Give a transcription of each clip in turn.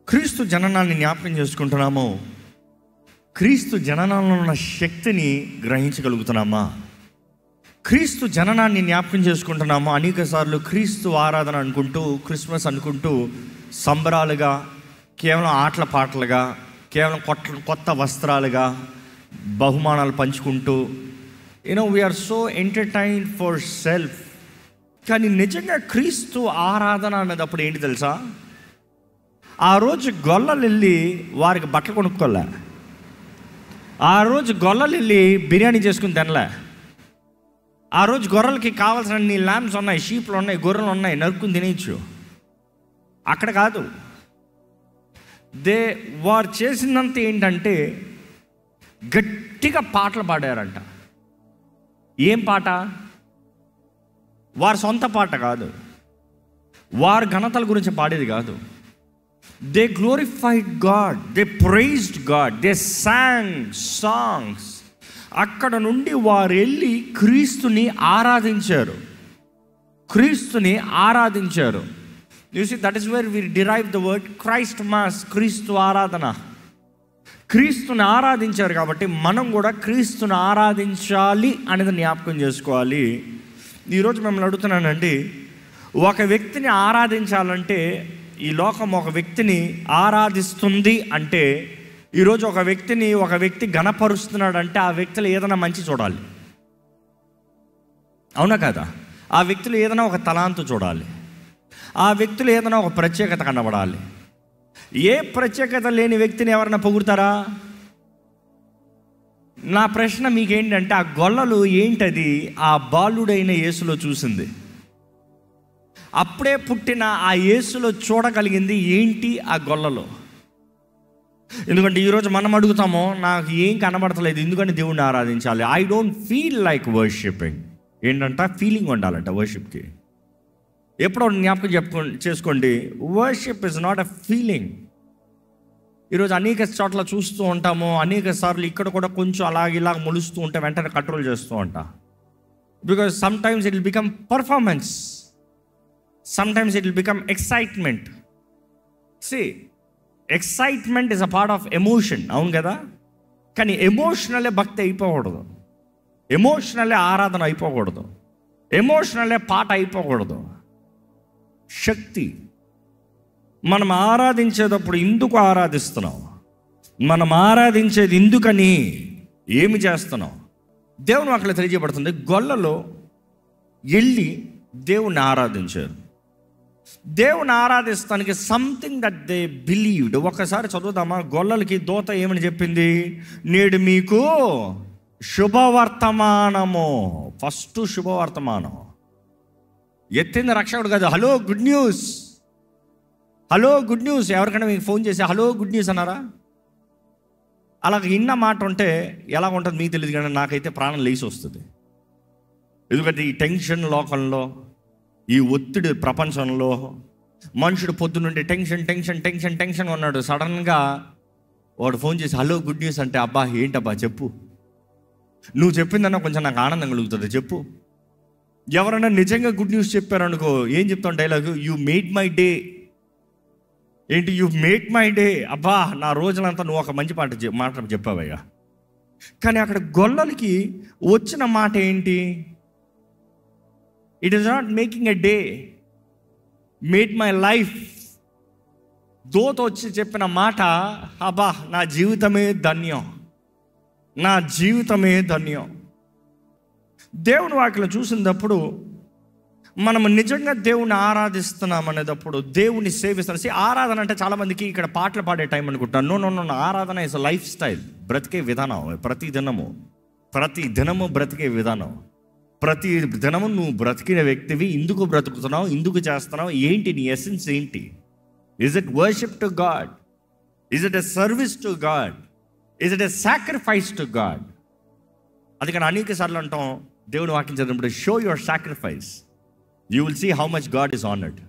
క్రీస్తు జననాన్ని జ్ఞాపకం చేసుకుంటున్నాము. క్రీస్తు జననంలో ఉన్న శక్తిని గ్రహించగలుగుతున్నామా? క్రీస్తు జననాన్ని జ్ఞాపకం చేసుకుంటున్నాము. అనేక సార్లు క్రీస్తు ఆరాధన అనుకుంటూ, క్రిస్మస్ అనుకుంటూ సంబరాలుగా, కేవలం ఆటల పాటలుగా, కేవలం కొత్త వస్త్రాలుగా, బహుమానాలు పంచుకుంటూ we're so entertained for self. కానీ నిజంగా క్రీస్తు ఆరాధన అన్నదప్పుడు ఏంటి తెలుసా? ఆ రోజు గొల్లలు వెళ్ళి వారికి బట్టలు కొనుక్కోలే, ఆ రోజు గొల్లలు వెళ్ళి బిర్యానీ చేసుకుని తినలే, ఆ రోజు గొర్రెలకి కావాల్సిన ల్యాంబ్స్ ఉన్నాయి, షీప్లు ఉన్నాయి, గొర్రెలు ఉన్నాయి, నరుక్కుని తినేయచ్చు. అక్కడ కాదు. వారు చేసినంత ఏంటంటే గట్టిగా పాటలు పాడారంట. ఏం పాట? వారి సొంత పాట కాదు, వారి ఘనతల గురించి పాడేది కాదు. They glorified God, they praised God, they sang songs. అక్కడ నుండి వారు వెళ్ళి క్రీస్తుని ఆరాధించారు, క్రీస్తుని ఆరాధించారు. You see, that is where we derive the word Christmas, క్రీస్తు ఆరాధన. క్రీస్తుని ఆరాధించారు కాబట్టి మనం కూడా క్రీస్తుని ఆరాధించాలి అనేది జ్ఞాపకం చేసుకోవాలి. ఈరోజు మిమ్మల్ని అడుగుతున్నానండి, ఒక వ్యక్తిని ఆరాధించాలంటే, ఈ లోకం ఒక వ్యక్తిని ఆరాధిస్తుంది అంటే, ఈరోజు ఒక వ్యక్తి ఘనపరుస్తున్నాడంటే ఆ వ్యక్తిలో ఏదైనా మంచి చూడాలి, అవునా కదా? ఆ వ్యక్తిలో ఏదైనా ఒక తలాంతు చూడాలి, ఆ వ్యక్తిలో ఏదైనా ఒక ప్రత్యేకత కనబడాలి. ఏ ప్రత్యేకత లేని వ్యక్తిని ఎవరైనా పొగుడతారా? నా ప్రశ్న మీకేంటంటే, ఆ గొల్లలు ఏంటది ఆ బాలుడైన యేసులో చూసింది? అప్పుడే పుట్టిన ఆ యేసులో చూడగలిగింది ఏంటి ఆ గొల్లలో? ఎందుకంటే ఈరోజు మనం అడుగుతామో, నాకు ఏం కనబడతలేదు, ఎందుకంటే దేవుణ్ణి ఆరాధించాలి. I don't feel like worshipping. ఏంటంట? ఫీలింగ్ ఉండాలంట వర్షిప్కి. ఎప్పుడో జ్ఞాపకం చేసుకోండి, worship is not a feeling. ఈరోజు అనేక చోట్ల చూస్తూ ఉంటాము, అనేక సార్లు ఇక్కడ కూడా కొంచెం ఇలాగ మొలుస్తూ ఉంటే వెంటనే కంట్రోల్ చేస్తూ ఉంటా. Because some times it will become performance, some times it will become excitement. See, excitement is a part of emotion, అవును కదా? కానీ ఎమోషనలే భక్తి అయిపోకూడదు, ఎమోషనలే ఆరాధన అయిపోకూడదు, ఎమోషనలే పాట అయిపోకూడదు. శక్తి. మనం ఆరాధించేటప్పుడు ఎందుకు ఆరాధిస్తున్నాం? మనం ఆరాధించేది ఎందుకని? ఏమి చేస్తున్నాం? దేవుని అక్కడ తెలియజేయబడుతుంది. గొల్లలో వెళ్ళి దేవుణ్ణి ఆరాధించారు. దేవుని ఆరాధిస్తానికి సంథింగ్ దట్ దే బిలీవ్డ్. ఒకసారి చదువుదామా? గొల్లలకి దూత ఏమని చెప్పింది? నేడు మీకు శుభవర్తమానము. ఫస్ట్ శుభవర్తమానం ఎత్తింది రక్షకుడు కాదు. Hello good news, hello good news. ఎవరికైనా మీకు ఫోన్ చేసి హలో గుడ్ న్యూస్ అన్నారా? అలాగ ఇన్న మాట ఉంటే ఎలా ఉంటుంది మీకు తెలియదు, కానీ నాకైతే ప్రాణం లేచి వస్తుంది. ఎందుకంటే ఈ టెన్షన్ లోకంలో, ఈ ఒత్తిడి ప్రపంచంలో మనుషుడు పొద్దునుండి టెన్షన్ టెన్షన్ టెన్షన్ టెన్షన్ ఉన్నాడు. సడన్గా వాడు ఫోన్ చేసి హలో గుడ్ న్యూస్ అంటే, అబ్బా ఏంటబ్బా చెప్పు, నువ్వు చెప్పిందన్నా కొంచెం నాకు ఆనందం కలుగుతుంది, చెప్పు. ఎవరైనా నిజంగా గుడ్ న్యూస్ చెప్పారనుకో, ఏం చెప్తాం dialogue? You made my day. ఏంటి యూ మేడ్ మై డే? అబ్బా నా రోజులంతా నువ్వు ఒక మంచి మాట చెప్పావయ్యా. కానీ అక్కడ గొల్లలకి వచ్చిన మాట ఏంటి? It is not making a day, made my life. దూత వచ్చి చెప్పిన మాట, అబ్బా నా జీవితమే ధన్యం, నా జీవితమే ధన్యం. దేవుని వాక్యలో చూసినప్పుడు మనం నిజంగా దేవుని ఆరాధిస్తున్నాం అనేటప్పుడు, దేవుని సేవిస్తున్నాం. ఆరాధన అంటే చాలామందికి ఇక్కడ పాటలు పాడే టైం అనుకుంటాను. నో, ఆరాధన ఇస్ లైఫ్ స్టైల్, బ్రతికే విధానం. ప్రతి దినము బ్రతికే విధానం. ప్రతి దినము నువ్వు బ్రతికిన వ్యక్తివి. ఎందుకు బ్రతుకుతున్నావు, ఎందుకు చేస్తున్నావు, ఏంటి నీ ఎసెన్స్ ఏంటి? Is it worship to God? Is it a service to God? Is it a sacrifice to God? అందుకని అనేక సార్లు అంటాం దేవుని వాక్యం చదివినప్పుడు, show your sacrifice, you will see how much God is honoured.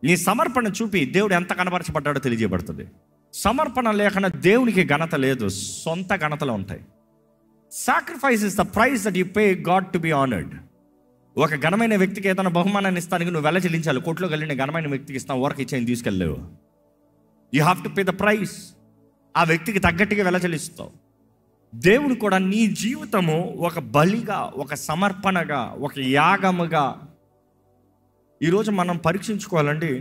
నీ సమర్పణ చూపి దేవుడు ఎంత కనపరచబడ్డాడో తెలియజేయబడుతుంది. సమర్పణ లేకుండా దేవునికి ఘనత లేదు, సొంత ఘనతలు ఉంటాయి. Sacrifice is the price that you pay God to be honoured. ఒక ఘనమైన వ్యక్తికి ఏదైనా బహుమానాన్ని ఇస్తానికి నువ్వు వెల చెల్లించాలి. కోర్టులోకి వెళ్ళిన ఘనమైన వ్యక్తికి ఇస్తావు, వరకు ఇచ్చేది తీసుకెళ్ళలేవు. You have to pay the price. ఆ వ్యక్తికి తగ్గట్టుగా వెల చెల్లిస్తావు. దేవుడు కూడా నీ జీవితము ఒక బలిగా, ఒక సమర్పణగా, ఒక యాగముగా. ఈరోజు మనం పరీక్షించుకోవాలండి,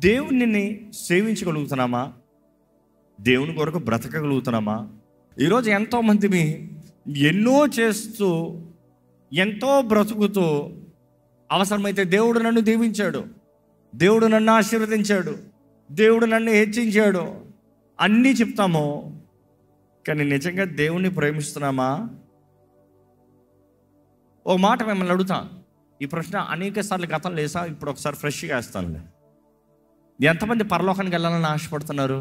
దేవునిని సేవించగలుగుతున్నామా? దేవుని కొరకు బ్రతకగలుగుతున్నామా? ఈరోజు ఎంతోమంది ఎన్నో చేస్తూ, ఎంతో బ్రతుకుతూ, అవసరమైతే దేవుడు నన్ను దీవించాడు, దేవుడు నన్ను ఆశీర్వదించాడు, దేవుడు నన్ను హెచ్చించాడు అన్నీ చెప్తాము. కానీ నిజంగా దేవుణ్ణి ప్రేమిస్తున్నామా? ఓ మాట మిమ్మల్ని అడుగుతా, ఈ ప్రశ్న అనేక సార్లు గతం లేసా, ఇప్పుడు ఒకసారి ఫ్రెష్గా వేస్తానులే. ఎంతమంది పరలోకానికి వెళ్ళాలని ఆశపడుతున్నారు?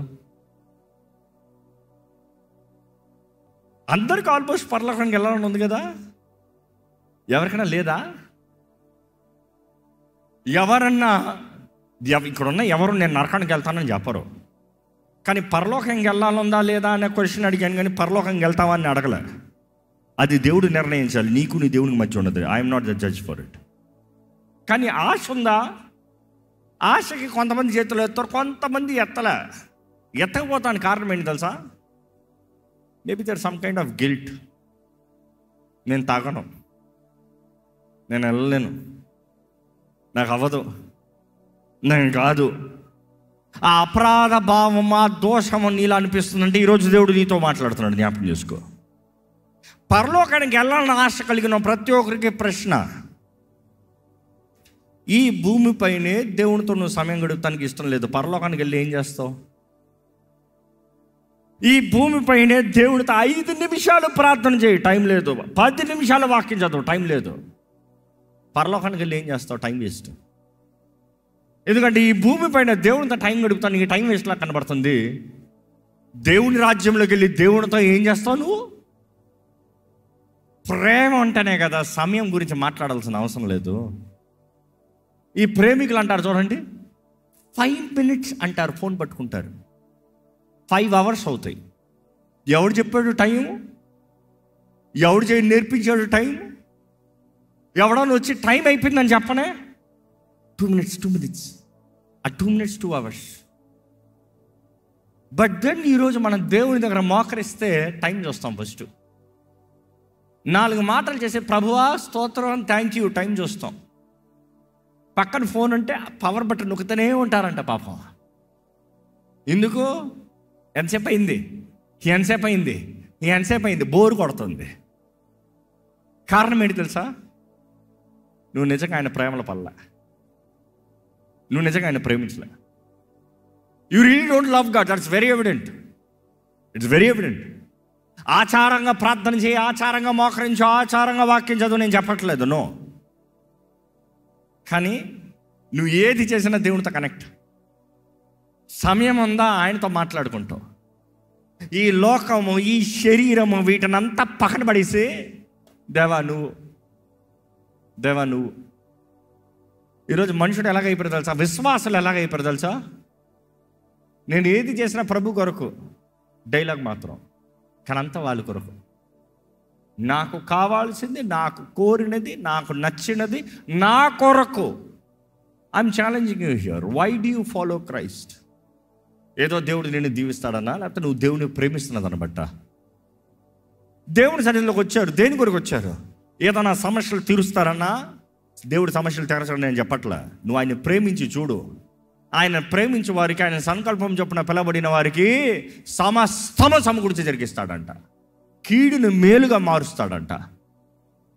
అందరికీ ఆల్మోస్ట్ పరలోకానికి వెళ్ళాలని ఉంది కదా. ఎవరికైనా లేదా? ఎవరన్నా ఇక్కడున్న ఎవరు నేను నరకానికి వెళ్తానని చెప్పరు. కానీ పరలోకంకి వెళ్ళాలందా లేదా అనే క్వశ్చన్ అడిగాను, కానీ పరలోకంకి వెళ్తావా అని అడగలే. అది దేవుడు నిర్ణయించాలి, నీకు నీ దేవునికి మధ్య ఉండదు. I'm not the judge for it. కానీ ఆశ ఉందా? ఆశకి కొంతమంది చేతులు ఎత్తారు, కొంతమంది ఎత్తలే. ఎత్తకపోతానికి కారణం ఏంటి తెలుసా? Maybe there some kind of guilt. నేను తాగను, నేను వెళ్ళలేను, నాకు అవ్వదు, నేను కాదు. ఆ అపరాధ భావం, ఆ దోషము నీలా అనిపిస్తుందంటే ఈరోజు దేవుడు నీతో మాట్లాడుతున్నాడు, జ్ఞాపకం చేసుకో. పరలోకానికి వెళ్ళాలని ఆశ కలిగిన ప్రతి ఒక్కరికి ప్రశ్న, ఈ భూమిపైనే దేవునితో నువ్వు సమయం గడుపుతానికి ఇష్టం లేదు, పరలోకానికి వెళ్ళి ఏం చేస్తావు? ఈ భూమిపైనే దేవునితో 5 నిమిషాలు ప్రార్థన చేయి, టైం లేదు. 10 నిమిషాలు వాక్యం చదువు, టైం లేదు. పరలోకానికి వెళ్ళి ఏం చేస్తావు? Time waste. ఎందుకంటే ఈ భూమిపైన దేవునితో టైం గడుపుతాను, నీకు టైం వేస్ట్లా కనబడుతుంది. దేవుని రాజ్యంలోకి వెళ్ళి దేవునితో ఏం చేస్తావు నువ్వు? ప్రేమ అంటేనే కదా సమయం గురించి మాట్లాడాల్సిన అవసరం లేదు. ఈ ప్రేమికులు అంటారు చూడండి, 5 minutes అంటారు, ఫోన్ పట్టుకుంటారు, 5 hours అవుతాయి. ఎవడు చెప్పాడు టైం? ఎవడు నేర్పించాడు టైం? ఎవడన్నా వచ్చి టైం అయిపోయిందని చెప్పనే, 2 minutes, ఆ 2 minutes 2 hours. బట్ దెన్ ఈరోజు మనం దేవుని దగ్గర మోకరిస్తే టైం చూస్తాం. ఫస్ట్ 4 మాటలు చేసే ప్రభువా స్తోత్రం, థ్యాంక్ యూ, టైం చూస్తాం. పక్కన ఫోన్ ఉంటే పవర్ బటన్ నొక్కుతూనే ఉంటారంట పాపం. ఎందుకు? ఎంతసేపు అయింది, బోరు కొడుతుంది. కారణం ఏంటి తెలుసా? నువ్వు నిజంగా ఆయన ప్రేమల పల్ల, నువ్వు నిజంగా ఆయన ప్రేమించలే. You really don't love God, that's very evident. It's very evident. ఆచారంగా ప్రార్థన చేయి, ఆచారంగా మోకరించు, ఆచారంగా వాక్యం చదువు నేను చెప్పట్లేదు, నో. కానీ నువ్వు ఏది చేసినా దేవునితో కనెక్ట్. సమయం ఉందా ఆయనతో మాట్లాడుకుంటావు. ఈ లోకము, ఈ శరీరము, వీటినంతా పక్కన పడేసి దేవా నువ్వు. ఈరోజు మనుషుడు ఎలాగైపోయారు తెలుసా? విశ్వాసాలు ఎలాగైపోయారు తెలుసా? నేను ఏది చేసినా ప్రభు కొరకు డైలాగ్ మాత్రం, కానీ అంతా వాళ్ళ కొరకు. నాకు కావాల్సింది, నాకు కోరినది, నాకు నచ్చినది నా కొరకు. I'm challenging you here. Why do you follow Christ? ఏదో దేవుడు నిన్ను దీవిస్తాడన్నా, లేకపోతే నువ్వు దేవుని ప్రేమిస్తున్నదన్న బట్ట? దేవుని సన్నిధిలోకి వచ్చారు, దేని కొరకు వచ్చారు? ఏదైనా సమస్యలు తీరుస్తారన్నా? దేవుడి సమస్యలు తీర్చడం నేను చెప్పట్లే. నువ్వు ఆయన ప్రేమించి చూడు. ఆయన ప్రేమించే వారికి, ఆయన సంకల్పం చొప్పున పిలబడిన వారికి సమస్తము సమకూర్చి జరిగిస్తాడంట. కీడును మేలుగా మారుస్తాడంట.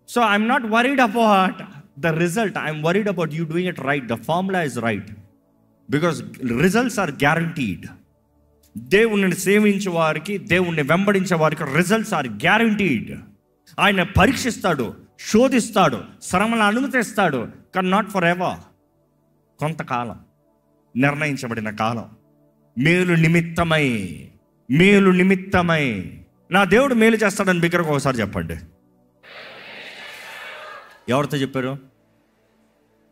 So I'm not worried about the result, I'm worried about you doing it right. The formula is right, because results are guaranteed. దేవుణ్ణి సేవించే వారికి, దేవుణ్ణి వెంబడించే వారికి రిజల్ట్స్ ఆర్ గ్యారంటీడ్. ఆయన పరీక్షిస్తాడు, శోధిస్తాడు, శ్రమను అనుమతిస్తాడు, కానీ నాట్ ఫర్ ఎవర్. కొంతకాలం, నిర్ణయించబడిన కాలం. మేలు నిమిత్తమై నా దేవుడు మేలు చేస్తాడని బిగ్గరగా ఒకసారి చెప్పండి. ఎవరితో చెప్పారు?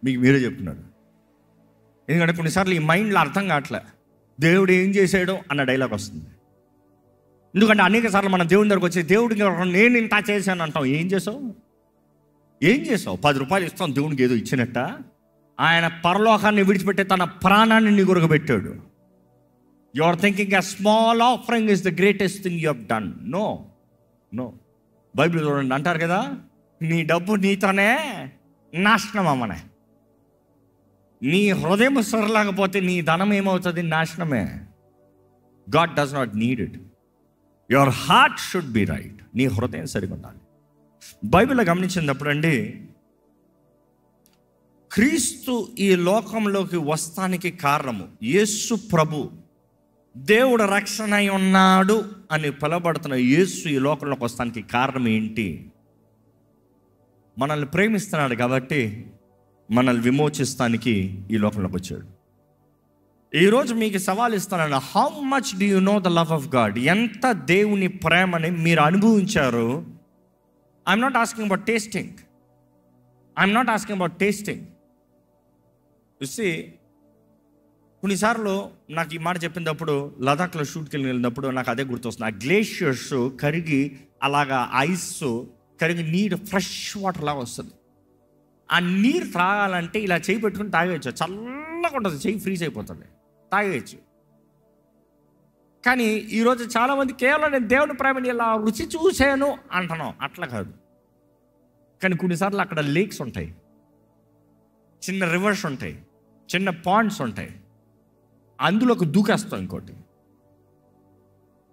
మీకు మీరే చెప్తున్నారు. ఎందుకంటే కొన్నిసార్లు ఈ మైండ్లో అర్థం కావట్లే, దేవుడు ఏం చేశాడో అన్న డైలాగ్ వస్తుంది. ఎందుకంటే అనేక సార్లు మనం దేవుని దగ్గరకు వచ్చి, దేవుడికి నేను ఇంత చేశాను అంటాం. ఏం చేసావు? 10 రూపాయలు ఇస్తాం దేవునికి ఏదో ఇచ్చినట్ట? ఆయన పరలోకాన్ని విడిచిపెట్టే తన ప్రాణాన్ని నీ కొరకు పెట్టాడు. You are thinking a small offering is the greatest thing you have done. No no. Bible చూడండి, అంటారు కదా, నీ డబ్బు నీతోనే నాశనం అమ్మనే. నీ హృదయం సరలేకపోతే నీ ధనం ఏమవుతుంది? నాశనమే. God does not need it. Your heart should be right. నీ హృదయం సరిగా ఉండాలి. బైబిల్లో గమనించినప్పుడు అండి, క్రీస్తు ఈ లోకంలోకి వస్తానికి కారణము, యేసు ప్రభు దేవుడు రక్షణ అయి ఉన్నాడు అని పిలవబడుతున్న యేసు ఈ లోకంలోకి వస్తానికి కారణం ఏంటి? మనల్ని ప్రేమిస్తున్నాడు కాబట్టి మనల్ని విమోచిస్తానికి ఈ లోకంలోకి వచ్చాడు. ఈరోజు మీకు సవాల్ ఇస్తాను, how much do you know the love of God? ఎంత దేవుని ప్రేమని మీరు అనుభవించారు? I'm not asking about tasting. I'm not asking about tasting. చూసి కొన్నిసార్లు నాకు ఈ మాట చెప్పినప్పుడు, లదాఖ్లో షూట్కి వెళ్ళినప్పుడు నాకు అదే గుర్తొస్తుంది. ఆ గ్లేషియర్స్ కరిగి అలాగా ఐస్ కరిగి నీరు ఫ్రెష్ వాటర్ లాగా వస్తుంది. ఆ నీరు తాగాలంటే ఇలా చేయి పెట్టుకుని తాగేయచ్చు, చల్లగా ఉంటుంది, చెయ్యి ఫ్రీజ్ అయిపోతుంది, తాగేయచ్చు. కానీ ఈరోజు చాలామంది కేవలం నేను దేవుని ప్రేమని ఇలా రుచి చూశాను అంటున్నాం, అట్లా కాదు. కానీ కొన్నిసార్లు అక్కడ లేక్స్ ఉంటాయి, చిన్న రివర్స్ ఉంటాయి, చిన్న పాండ్స్ ఉంటాయి, అందులోకి దూకేస్తాం. ఇంకోటి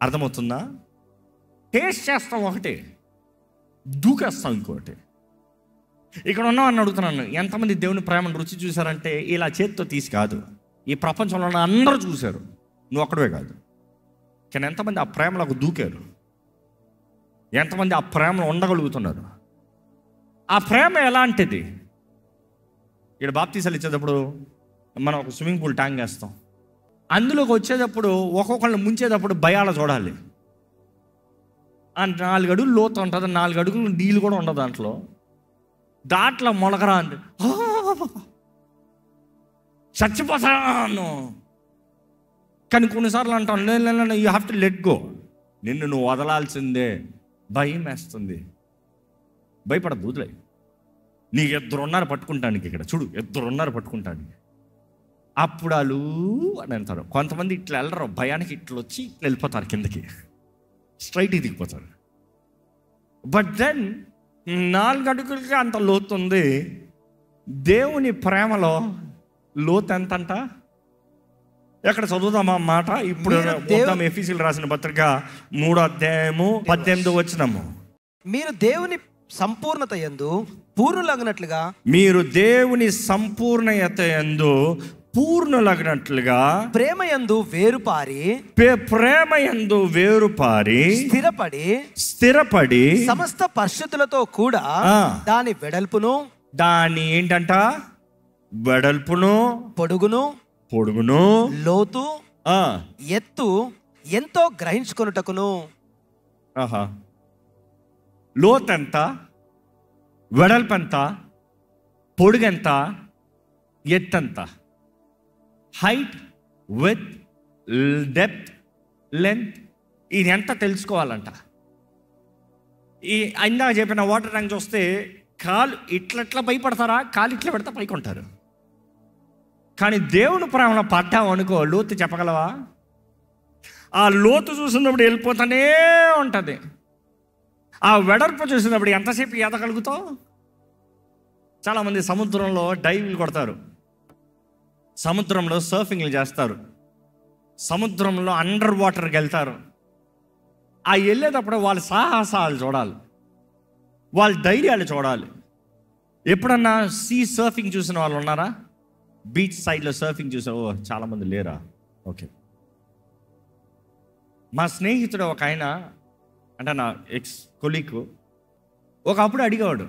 అర్థమవుతుందా? టేస్ట్ చేస్తాం ఒకటి, దూకేస్తాం ఇంకోటి. ఇక్కడ ఉన్నామని అడుగుతున్నాను, ఎంతమంది దేవుని ప్రేమను రుచి చూశారంటే ఇలా చేతితో తీసి కాదు, ఈ ప్రపంచంలో ఉన్న అందరూ చూశారు, నువ్వు ఒక్కడే కాదు. కానీ ఎంతమంది ఆ ప్రేమలకు దూకారు? ఎంతమంది ఆ ప్రేమలో ఉండగలుగుతున్నారు? ఆ ప్రేమ ఎలాంటిది? ఇక్కడ బాప్తీసాలు ఇచ్చేటప్పుడు మనం ఒక స్విమ్మింగ్ పూల్ ట్యాంక్ వేస్తాం, అందులోకి వచ్చేటప్పుడు ఒక్కొక్కరిని ముంచేటప్పుడు భయాలు చూడాలి. 4 అడుగులు లోతు ఉంటుంది, 4 అడుగులు నీళ్ళు కూడా ఉండదు దాంట్లో మొలకరా అంటే చచ్చిపోతాను. కానీ కొన్నిసార్లు అంటాను, లేదు, you have to let go. నిన్ను నువ్వు వదలాల్సిందే. భయం వేస్తుంది, భయపడద్దు, వదిలే. నీకు 2 ఉన్నారు పట్టుకుంటానికి, ఇక్కడ చూడు 2 ఉన్నారు పట్టుకుంటానికి. అప్పుడు వాళ్ళు అని అంటారు. కొంతమంది ఇట్లా వెళ్ళరు, భయానికి ఇట్లా వచ్చి ఇట్లా వెళ్ళిపోతారు కిందకి, స్ట్రైట్ దిగిపోతారు. బట్ దెన్ 4 అడుగులకి అంత లోతు ఉంది. దేవుని ప్రేమలో లోతు ఎంతంట? ఎక్కడ చదువుదామా మాట? ఇప్పుడు ఎఫెసీయులకు రాసిన పత్రిక 3వ అధ్యాయము 18వ వచనము. మీరు దేవుని సంపూర్ణత యందు పూర్ణులగినట్లుగా, మీరు దేవుని సంపూర్ణత యందు పూర్ణులగినట్లుగా ప్రేమయందు వేరుపారి, ప్రేమయందు వేరుపారి స్థిరపడి సమస్త పరిశుద్ధులతో కూడా దాని వెడల్పును, దాని ఏంటంట వెడల్పును, పొడుగును లోతు ఎత్తు ఎంతో గ్రహించుకొనుటకును. లోతెంత, వెడల్పెంత, పొడుగెంత, ఎత్తెంత, హైట్, విడ్త్, డెప్త్, లెంత్, ఇది ఎంత తెలుసుకోవాలంట. ఈ ఇందాక చెప్పిన వాటర్ ట్యాంక్ చూస్తే కాలు ఇట్లట్లా భయపడతారా? కాలు ఇట్లా పెడితే పైకి ఉంటారు. కానీ దేవుని ప్రేమలో పడ్డావు అనుకో, లోతు చెప్పగలవా? ఆ లోతు చూసినప్పుడు వెళ్ళిపోతానే ఉంటుంది. ఆ వెడల్పు చూసినప్పుడు ఎంతసేపు ఈదగలుగుతావు? చాలామంది సముద్రంలో డైవ్లు కొడతారు, సముద్రంలో సర్ఫింగ్లు చేస్తారు, సముద్రంలో అండర్ వాటర్కి వెళ్తారు. ఆ వెళ్ళేటప్పుడు వాళ్ళ సాహసాలు చూడాలి, వాళ్ళ ధైర్యాలు చూడాలి. ఎప్పుడన్నా సీ సర్ఫింగ్ చూసిన వాళ్ళు ఉన్నారా? బీచ్ సైడ్లో సర్ఫింగ్ చూసిన చాలామంది లేరా? ఓకే. మా స్నేహితుడు ఒక ఆయన, అంటే నా ఎక్స్ కొలీగ్, ఒకప్పుడు అడిగేవాడు,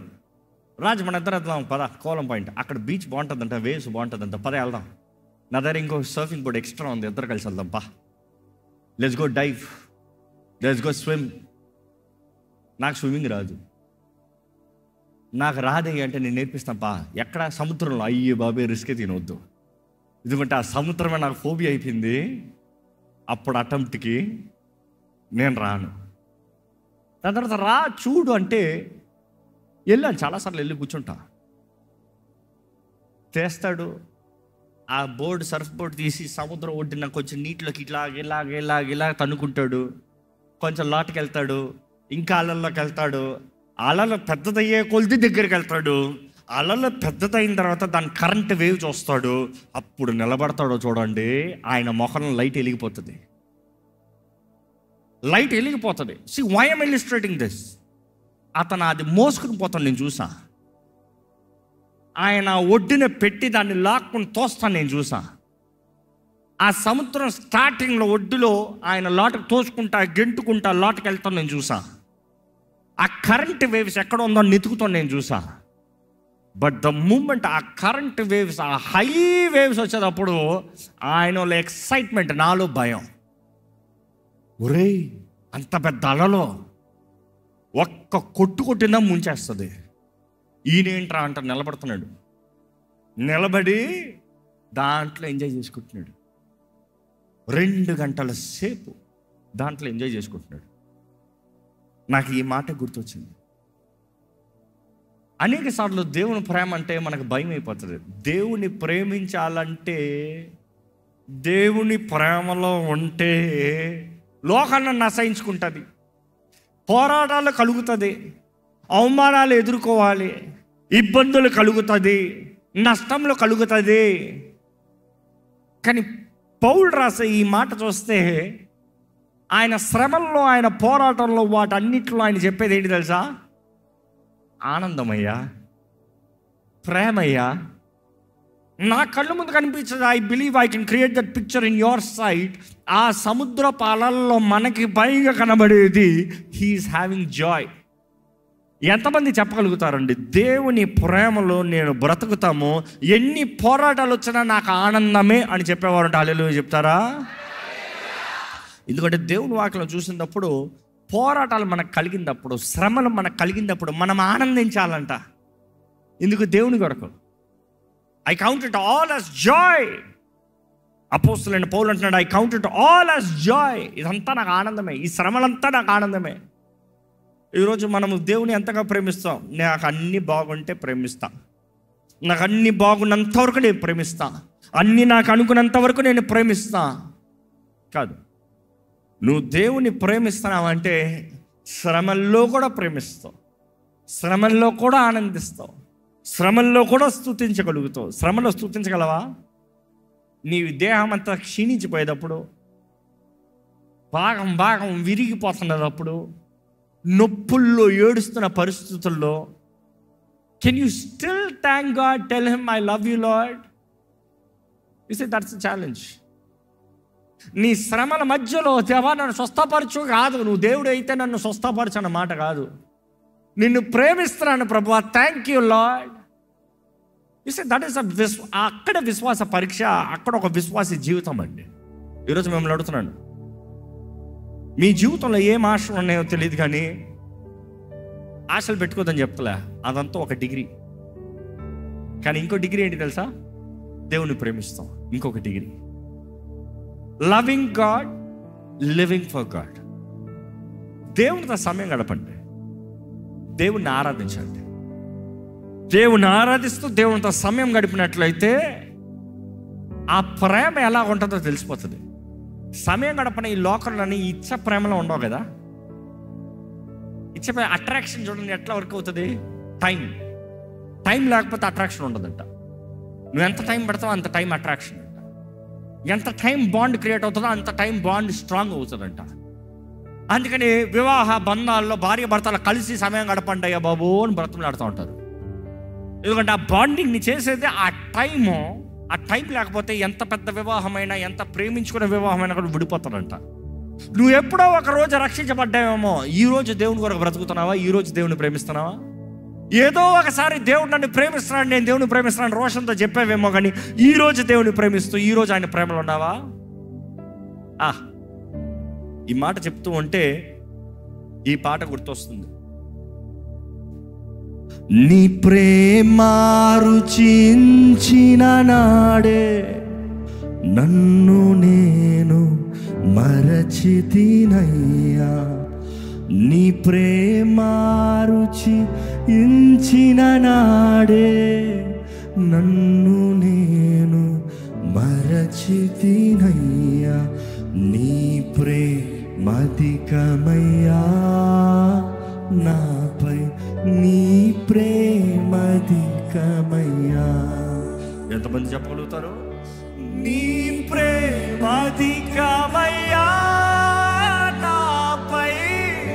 రాజు మన ఇద్దరు వెళ్దాం పద, కోలం పాయింట్, అక్కడ బీచ్ బాగుంటుందంట, వేవ్స్ బాగుంటుందంట, పద వెళ్దాం. నా దగ్గర ఇంకో సర్ఫింగ్ బోర్డ్ ఎక్స్ట్రా ఉంది, ఇద్దరు కలిసి వెళ్దాం పా, let's go dive, let's go swim. నాకు స్విమ్మింగ్ రాదు, నాకు రాదే అంటే నేను నేర్పిస్తాను పా. ఎక్కడ? సముద్రంలో. అయ్యే బాబే రిస్కే తినవద్దు, ఎందుకంటే ఆ సముద్రమే నాకు ఫోబియా అయిపోయింది. అప్పుడు అటెంప్ట్కి నేను రాను. దాని తర్వాత రా చూడు అంటే వెళ్ళాను, చాలాసార్లు వెళ్ళి కూర్చుంటా. చేస్తాడు, ఆ బోర్డు, సర్ఫ్ బోర్డు తీసి సముద్రం ఒడ్డున కొంచెం నీటిలోకి ఇలాగ తన్నుకుంటాడు. కొంచెం లోటుకి వెళ్తాడు, ఇంకా అలల్లోకి వెళ్తాడు. అలలు పెద్దదయ్యే కొలిది దగ్గరికి వెళ్తాడు. అలలు పెద్దదైన తర్వాత దాని కరెంట్ వేవ్ చూస్తాడు. అప్పుడు నిలబడతాడో చూడండి, ఆయన మొహంలో light వెలిగిపోతుంది. See, why am I illustrating this? అతను అది మోసుకుని పోతాను నేను చూసా. ఆయన ఒడ్డున పెట్టి దాన్ని లాక్కుని తోస్తాను నేను చూసా. ఆ సముద్రం స్టార్టింగ్లో ఒడ్డులో ఆయన లోటుకు తోసుకుంటా, గెంటుకుంటా లోటుకి వెళ్తాను నేను చూసా. ఆ కరెంట్ వేవ్స్ ఎక్కడ ఉందో నెతుకుతాను నేను చూసా. బట్ ద మూమెంట్ ఆ కరెంట్ వేవ్స్, ఆ హై వేవ్స్ వచ్చేటప్పుడు ఆయనలో ఎక్సైట్మెంట్, నాలో భయం. ఒరేయ్, అంత పెద్ద అలలో ఒక్క కొట్టినా ముంచేస్తుంది. ఈయనేంట్రా అంట నిలబడుతున్నాడు. నిలబడి దాంట్లో ఎంజాయ్ చేసుకుంటున్నాడు. 2 గంటల సేపు దాంట్లో ఎంజాయ్ చేసుకుంటున్నాడు. నాకు ఈ మాట గుర్తొచ్చింది. అనేక సార్లు దేవుని ప్రేమ అంటే మనకు భయం అయిపోతుంది. దేవుని ప్రేమించాలంటే, దేవుని ప్రేమలో ఉంటే లోకాన్ని నశయించుకుంటుంది, పోరాటాలు కలుగుతుంది, అవమానాలు ఎదుర్కోవాలి, ఇబ్బందులు కలుగుతుంది, నష్టంలో కలుగుతుంది. కానీ పౌలు రాసే ఈ మాట చూస్తే ఆయన శ్రమల్లో, ఆయన పోరాటంలో, వాటన్నిటిలో ఆయన చెప్పేది ఏంటి తెలుసా? ఆనందమయ్యా, ప్రేమయ్యా. నా కళ్ళు ముందు కనిపించదు. I believe I can create that picture in your sight. ఆ సముద్ర పాలల్లో మనకి పైగా కనబడేది హీఈస్ హ్యావింగ్ జాయ్. ఎంతమంది చెప్పగలుగుతారండి దేవుని ప్రేమలో నేను బ్రతుకుతాము, ఎన్ని పోరాటాలు వచ్చినా నాకు ఆనందమే అని చెప్పేవారు? హల్లెలూయా చెప్తారా? ఎందుకంటే దేవుని వాక్యం చూసినప్పుడు పోరాటాలు మనకు కలిగినప్పుడు, శ్రమలు మనకు కలిగినప్పుడు మనం ఆనందించాలంట. ఎందుకు? దేవుని కొరకు. I count it all as joy. అపోస్తలుడైన పౌలు అంటున్నాడు, I count it all as joy. ఇదంతా నాకు ఆనందమే, ఈ శ్రమలంతా నాకు ఆనందమే. ఈరోజు మనము దేవుని ఎంతగా ప్రేమిస్తాం? నాకు అన్నీ బాగుంటే ప్రేమిస్తా, నాకు అన్నీ బాగున్నంత వరకు నేను ప్రేమిస్తా, అన్నీ నాకు అనుకున్నంత వరకు నేను ప్రేమిస్తా. కాదు, నువ్వు దేవుని ప్రేమిస్తున్నావంటే శ్రమల్లో కూడా ప్రేమిస్తావు, శ్రమల్లో కూడా ఆనందిస్తావు, శ్రమల్లో కూడా స్తుతించగలుగుతావు. శ్రమలో స్తుతించగలవా? నీ దేహం అంతా క్షీణించిపోయేటప్పుడు, భాగం విరిగిపోతున్నప్పుడు, నొప్పుల్లో ఏడుస్తున్న పరిస్థితుల్లో, can you still thank God, tell him I love you lord? You say that's the challenge. నీ శ్రమల మధ్యలో దేవా నన్ను స్వస్థపరచు కాదు, నువ్వు దేవుడు అయితే నన్ను స్వస్థపరచు అన్న మాట కాదు. నిన్ను ప్రేమిస్తున్నాను ప్రభువా, thank you lord. You say that is అక్కడ విశ్వాస పరీక్ష, అక్కడ ఒక విశ్వాస జీవితం అండి. ఈరోజు మిమ్మల్ని అడుగుతున్నాను, మీ జీవితంలో ఏం ఆశలు ఉన్నాయో తెలియదు, కానీ ఆశలు పెట్టుకోదని చెప్తలే, అదంతా ఒక డిగ్రీ. కానీ ఇంకో డిగ్రీ ఏంటి తెలుసా? దేవుని ప్రేమిస్తాం. ఇంకొక degree loving God, living for God. దేవునితో సమయం గడపండి, దేవుణ్ణి ఆరాధించండి. దేవుణ్ణి ఆరాధిస్తూ దేవునితో సమయం గడిపినట్లయితే ఆ ప్రేమ ఎలా ఉంటుందో తెలిసిపోతుంది. సమయం గడపని ఈ లోకంలోని ఇచ్చ ప్రేమలో ఉండవు కదా. ఇచ్చ అట్రాక్షన్ చూడండి ఎట్లా వర్క్ అవుతుంది. టైం లేకపోతే అట్రాక్షన్ ఉండదంట. నువ్వు ఎంత టైం పెడతావో అంత టైం అట్రాక్షన్ అంట. ఎంత టైం బాండ్ క్రియేట్ అవుతుందో అంత టైం బాండ్ స్ట్రాంగ్ అవుతుందంట. అందుకని వివాహ బంధాల్లో భార్య భర్తలు కలిసి సమయం గడపండి అయ్యా బాబు అని బ్రతులాడుతూ ఉంటారు. ఎందుకంటే ఆ బాండింగ్ని చేసేది ఆ టైము. ఆ టైం లేకపోతే ఎంత పెద్ద వివాహమైనా, ఎంత ప్రేమించుకునే వివాహమైనా కూడా విడిపోతాడంట. నువ్వు ఎప్పుడో ఒక రోజు రక్షించబడ్డావేమో, ఈ రోజు దేవుని కొరకు బ్రతుకుతున్నావా? ఈ రోజు దేవుని ప్రేమిస్తున్నావా? ఏదో ఒకసారి దేవుడు నన్ను ప్రేమిస్తున్నాడు, నేను దేవుని ప్రేమిస్తున్నాను రోషంతో చెప్పావేమో, కానీ ఈ రోజు దేవుని ప్రేమిస్తూ ఈ రోజు ఆయన ప్రేమలో ఉన్నావా? ఈ మాట చెప్తూ ఉంటే ఈ పాట గుర్తొస్తుంది. నీ ప్రేమ రుచించిన నాడే నన్ను నేను మరచితినయ్యా. నీ ప్రేమ రుచించిన నాడే నన్ను నేను మరచితినయ్యా నీ ప్రేమధికమయ్యా నాపై నీ ప్రేమధికమయ్యా. ఎంతమంది చెప్పగలుగుతారు? నీ ప్రేమధికమయ్యా నాపై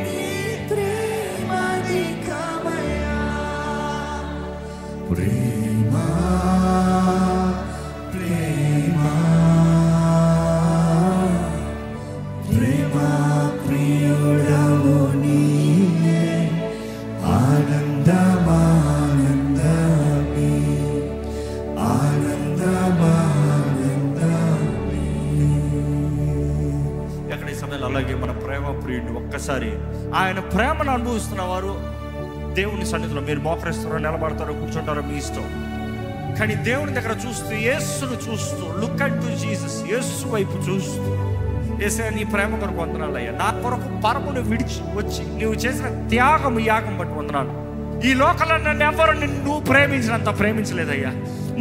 నీ ప్రేమధికమయ్యా. ప్రేమా ప్రేమా ప్రేమా ప్రియుడవు నీవే ఆనందమానందమే ఆనందమానందమే. ఎక్కడ ఈ సమయంలో అలాగే మన ప్రేమ ప్రియుడిని ఒక్కసారి ఆయన ప్రేమను అనుభవిస్తున్న వారు దేవుని సన్నిధిలో మీరు మోకరిస్తారో నిలబడతారో కూర్చుంటారో మీ ఇష్టం. కానీ దేవుని దగ్గర చూస్తూ యేసును చూస్తూ లుక్ అట్ టు జీసస్, యేసు వైపు చూస్తూ యేసయ్యా నీ ప్రేమ కొరకు వందనాలయ్యా, నా కొరకు పరమును విడిచి వచ్చి నువ్వు చేసిన త్యాగము యాగం బట్టి వందనాలు. ఈ లోకంలో నన్ను ఎవరు నువ్వు ప్రేమించినంత ప్రేమించలేదయ్యా,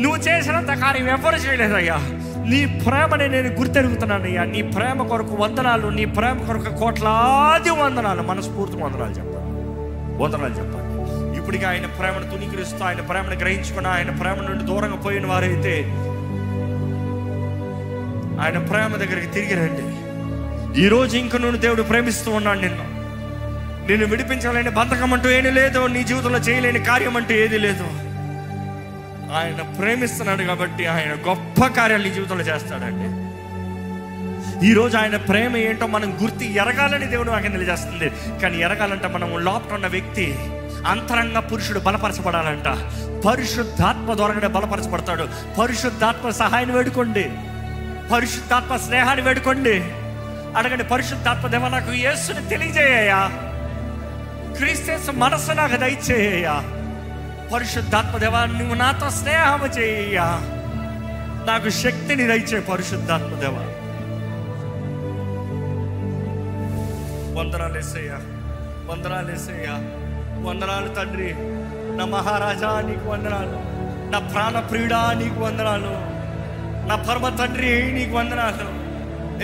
నువ్వు చేసినంత కార్యం ఎవరు చేయలేదయ్యా. నీ ప్రేమని నేను గుర్తెరుగుతున్నానయ్యా. నీ ప్రేమ కొరకు వందనాలు, నీ ప్రేమ కొరకు కోట్లాది వందనాలు, మనస్ఫూర్తి వందనాలు చెప్పాలి, వందనాలు చెప్పాలి. ఇప్పటికీ ఆయన ప్రేమను తునీకరిస్తూ ఆయన ప్రేమను గ్రహించుకుని ఆయన ప్రేమ నుండి దూరంగా పోయిన వారైతే ఆయన ప్రేమ దగ్గరికి తిరిగి రండి. ఈరోజు ఇంక నుండి దేవుడు ప్రేమిస్తూ ఉన్నాడు నిన్ను విడిపించాలని బంధకం అంటూ ఏమీ లేదు, నీ జీవితంలో చేయలేని కార్యం అంటూ ఏది లేదు. ఆయన ప్రేమిస్తున్నాడు కాబట్టి ఆయన గొప్ప కార్యాలు నీ జీవితంలో చేస్తాడండి. ఈరోజు ఆయన ప్రేమ ఏంటో మనం గుర్తి ఎరగాలని దేవుడు నాకు తెలియజేస్తుంది. కానీ ఎరగాలంటే మనం లోపల ఉన్న వ్యక్తి అంతరంగ పురుషుడు బలపరచబడాలంట. పరిశుద్ధాత్మ ద్వారానే బలపరచబడతాడు. పరిశుద్ధాత్మ సహాయాన్ని వేడుకోండి, పరిశుద్ధాత్మ స్నేహాన్ని వేడుకోండి, అడగండి. పరిశుద్ధాత్మ దేవా నాకు యేసుని తెలియజేయ్యా, క్రీస్తు మనసు నాకు దయచేయ్యా. పరిశుద్ధాత్మ దేవా నువ్వు నాతో స్నేహం చేయ్యా, నాకు శక్తిని దయచే పరిశుద్ధాత్మ దేవా. వందనాలు యేసయ్యా, వందనాలు యేసయ్యా, వందనాలు తండ్రి. నా మహారాజా నీకు వందనాలు, నా ప్రాణ ప్రియుడా నీకు వందనాలు, నా పరమ తండ్రి నీకు వందనాలు,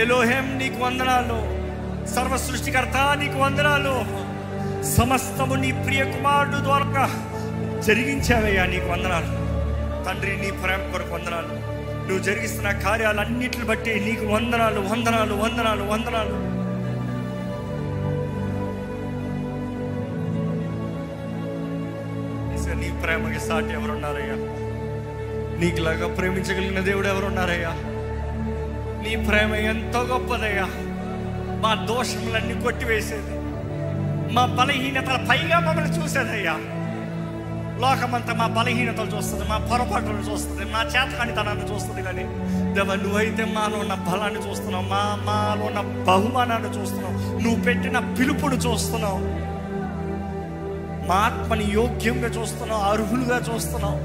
ఎలోహెం నీకు వందనాలు, సర్వ సృష్టికర్త నీకు వందనాలు. సమస్తము నీ ప్రియ కుమారుడు ద్వారా జరిగించావయ్యా, నీకు వందనాలు తండ్రి. నీ ప్రేమ కొరకు వందనాలు, నువ్వు జరిగిస్తున్న కార్యాలన్నిటిని బట్టి నీకు వందనాలు, వందనాలు, వందనాలు, వందనాలు. నీ ప్రేమకి సాటి ఎవరున్నారయ్యా? నీకులాగా ప్రేమించగలిగిన దేవుడు ఎవరున్నారయ్యా? నీ ప్రేమ ఎంతో గొప్పదయ్యా. మా దోషములన్నీ కొట్టివేసేది, మా బలహీనతల పైగా మమ్మల్ని చూసేదయ్యా. లోకమంతా మా బలహీనతలు చూస్తుంది, మా పొరపాటులను చూస్తుంది, మా చేతకానితనాన్ని చూస్తుంది. కానీ దేవా నువ్వైతే మాలో ఉన్న బలాన్ని చూస్తున్నావు, మాలో ఉన్న బహుమానాన్ని చూస్తున్నావు, నువ్వు పెట్టిన పిలుపును చూస్తున్నావు, మా ఆత్మని యోగ్యంగా చూస్తున్నావు, అర్హులుగా చూస్తున్నావు.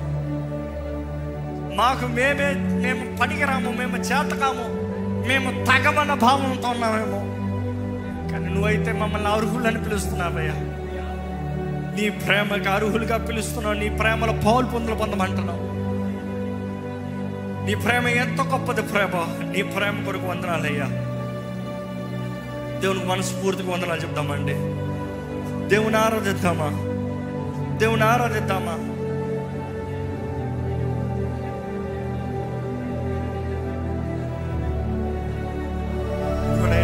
మాకు మేము పనికిరాము, మేము చేతకాము, మేము తగమన్న భావంతో ఉన్నామేమో. కానీ నువ్వైతే మమ్మల్ని అర్హులని పిలుస్తున్నావయ్యా. నీ ప్రేమకి అర్హులుగా పిలుస్తున్నావు, నీ ప్రేమలో పౌలు పొందులు పొందమంటున్నావు. నీ ప్రేమ ఎంత గొప్పది ప్రేమ. నీ ప్రేమ కొరకు వందనాలయ్యా. దేవునికి మనస్ఫూర్తిగా వందనాలు చెప్దామండి. దేవుని ఆరాధిద్దామా, దేవుని ఆరాధిద్దామా.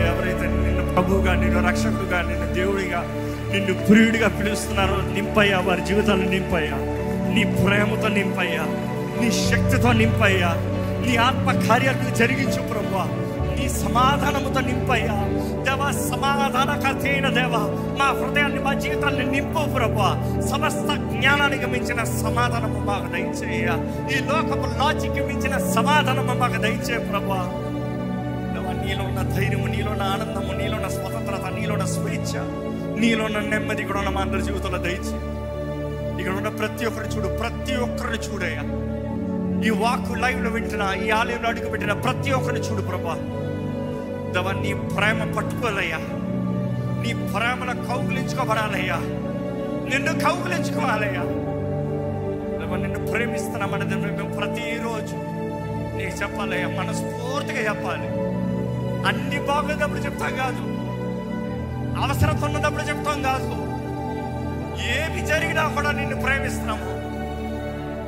ఎవరైతే నిన్ను ప్రభువుగా, నిన్ను రక్షకుడుగా, నిన్ను దేవుడిగా, నిన్ను ప్రియుడిగా పిలుస్తున్నారో నింపయ్యా, వారి జీవితాలను నింపయ్యా. నీ ప్రేమతో నింపయ్యా, నీ శక్తితో నింపయ్యా, నీ ఆత్మ కార్యాలను జరిగించు ప్రభువా. నీ సమాధానముతో నింపయ్యా దేవా. సమాధానకర్త అయిన దేవా, మా హృదయాన్ని, మా జీవితాన్ని నింపు ప్రభువా. సమస్త జ్ఞానానికి మించిన సమాధానము మాకు దయచేయ. ఈ లోకపు లాజిక్కి మించిన సమాధానము మాకు దయచే ప్రభువా. దేవా నీలో ఉన్న ధైర్యము, నీలో ఉన్న ఆనందము, నీలో ఉన్న స్వతంత్రత, నీలో ఉన్న స్వేచ్ఛ, నీలో ఉన్న నెమ్మది కూడా ఉన్న మా అందరి జీవితంలో దయచే. ఇక్కడ ఉన్న ప్రతి ఒక్కరిని చూడు, ప్రతి ఒక్కరిని చూడయ్యా. ఈ వాక్ లైవ్లో వింటున్నా, ఈ ఆలయంలో అడుగు పెట్టిన ప్రతి ఒక్కరిని చూడు ప్రభా. దేవా నీ ప్రేమ పట్టుకోవాలయ్యా, నీ ప్రేమను కౌగులించుకోబడాలయ్యా, నిన్ను కౌగులించుకోవాలయ్యా. దేవా నిన్ను ప్రేమిస్తున్నామని ప్రతిరోజు నీకు చెప్పాలయ్యా, మనస్ఫూర్తిగా చెప్పాలి. అన్ని బాగున్నప్పుడు చెప్తాం కాదు, అవసరం ఉన్నప్పుడు చెప్తాం కాదు. ఏమి జరిగినా కూడా నిన్ను ప్రేమిస్తున్నాము.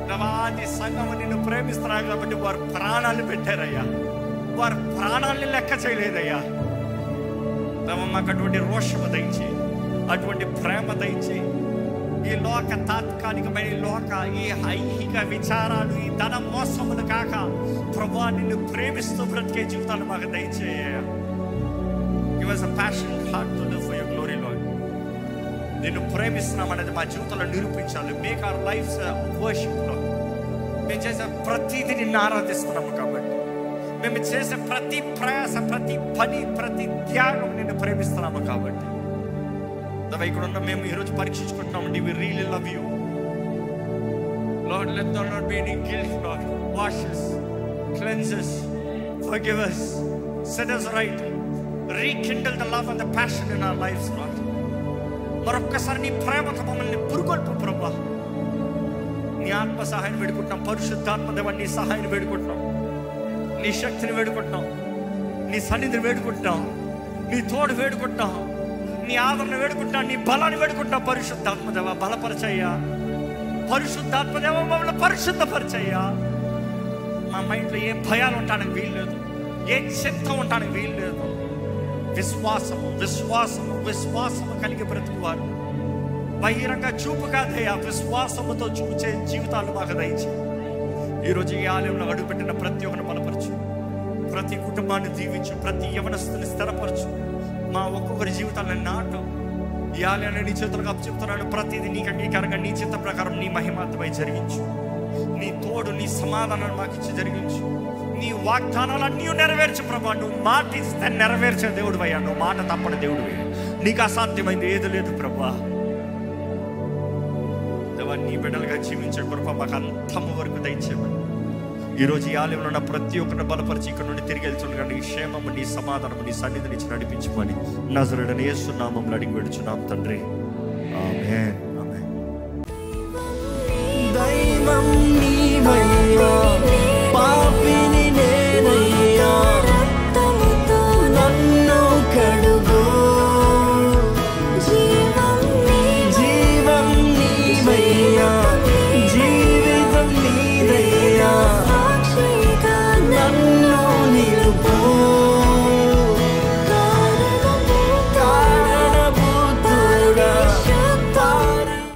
దేవాది సంఘం నిన్ను ప్రేమిస్తున్నారు కాబట్టి వారు ప్రాణాలు పెట్టారయ్యా, వారు ప్రాణాలని లెక్క చేయలేదయ్యా. మాకు అటువంటి రోషము దయచి, అటువంటి ప్రేమ దయచి, ఈ లోక తాత్కాలికమైన ఈ ఐహిక విచారాలు, ఈ ధన మోసములు కాక ప్రభువా నిన్ను ప్రేమిస్తూ బ్రతికే జీవితాలు మాకు దయచేయ. Give us a passionate heart to live for your glory, Lord. నిన్ను ప్రేమిస్తున్నాం అనేది మా జీవితంలో నిరూపించాలి. Make our lives worship, Lord. మేము చేసే ప్రతిదీ నిన్ను ఆరాధిస్తున్నాము కాబట్టి, మేము చేసే ప్రతి ప్రయాస, ప్రతి పని, ప్రతి త్యాగం నిన్ను ప్రేమిస్తున్నాము కాబట్టి ఇక్కడ ఉన్న మేము ఈరోజు పరీక్షించుకుంటున్నాము. We really love you, Lord. Let there not be any guilt, Lord. Wash us, cleanse us, forgive us, set us right, rekindle the love and the passion in our lives, Lord. మరొక్కసారి నీ ప్రేమతో మమ్మల్ని పురుగొల్పు ప్రభువా. నీ ఆత్మ సహాయం వేడుకుంటున్నాం, పరిశుద్ధాత్మ దేవ నీ సహాయం వేడుకుంటున్నాం, నీ శక్తిని వేడుకుంటున్నాం, నీ సన్నిధిని వేడుకుంటున్నాం, నీ తోడు వేడుకుంటున్నాం, నీ ఆదరణ వేడుకుంటున్నాం, నీ బలాన్ని వేడుకుంటున్నాం. పరిశుద్ధాత్మ దేవ బలపరచయ్యా, పరిశుద్ధాత్మ దేవ మమ్మల్ని పరిశుద్ధపరచయ్యా. మా మైండ్లో ఏ భయాలు ఉండడానికి వీలు లేదు, ఏ చింత ఉండడానికి వీలు లేదు. విశ్వాసము విశ్వాసము విశ్వాసము కలిగి బ్రతుకువారు, బహిరంగ చూపు కాదయ్యా, విశ్వాసముతో చూచే జీవితాలు మాకు దయచి ఈరోజు ఈ ఆలయంలో అడుగుపెట్టిన ప్రతి ఒక్కరిని బలపరచు, ప్రతి కుటుంబాన్ని దీవించు, ప్రతి యవనస్తుని స్థిరపరచు. మా ఒక్కొక్కరి జీవితాలను నాటు. ఈ ఆలయాన్ని నీ చేతులకు అప్పచెప్తున్నాను. ప్రతిదీ నీకు అంగీకారంగా నీ చిత్త ప్రకారం నీ మహిమాత్మై జరిగించు. నీ తోడు, నీ సమాధానాన్ని మాకు ఇచ్చి జరిగించు. నీ వాగ్దానాలన్నీ నెరవేర్చు ప్రభా. నువ్వు మాట ఇస్తే నెరవేర్చే దేవుడు అయ్యా, నువ్వు మాట తప్పని దేవుడు. నీకు అసాధ్యమైంది ఏది లేదు ప్రభా. దేవా నీ బిడ్డలుగా జీవించే కృప మాకు అంతము వరకు దయచేయమని ఈరోజు ఈ ఆలయంలో ఉన్న ప్రతి ఒక్కరిని బలపరిచి ఇక్కడ నుండి తిరిగి వెళ్తుండగా నీ క్షేమము, నీ సమాధానము, నీ సన్నిధిని ఇచ్చి నడిపించమని నజరేయుడైన యేసు నామములో అడిగి వేడుచున్నాం తండ్రి, ఆమేన్. ఆమేన్. దైవం నీవయ్యా.